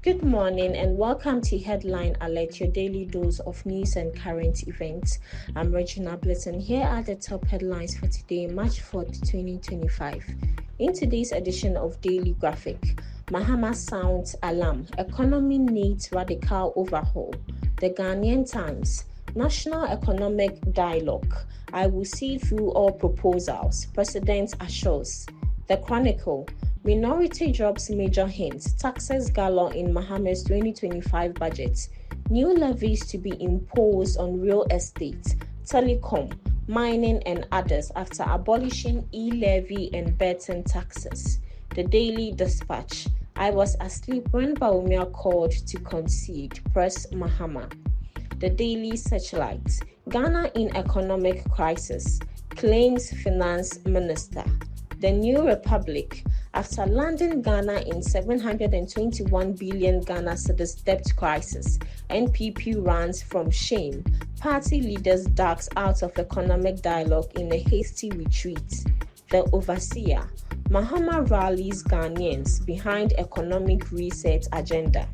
Good morning and welcome to Headline Alert, your daily dose of news and current events. I'm Regina Blitton. Here are the top headlines for today, March 4th, 2025. In today's edition of Daily Graphic, Mahama sounds alarm. Economy needs radical overhaul. The Ghanaian Times, National Economic Dialogue. I will see through all proposals. President assures. The Chronicle, minority drops major hints. Taxes galore in Mahama's 2025 budget. New levies to be imposed on real estate, telecom, mining and others after abolishing e-levy and betting taxes. The Daily Dispatch, I was asleep when Bawumia called to concede. Prez Mahama. The Daily Searchlight, Ghana in economic crisis, claims Finance Minister. The New Republic, after landing Ghana in 721 billion Ghana cedis debt crisis, NPP runs from shame. Party leaders ducks out of economic dialogue in a hasty retreat. The Overseer, Mahama rallies Ghanaians behind economic reset agenda.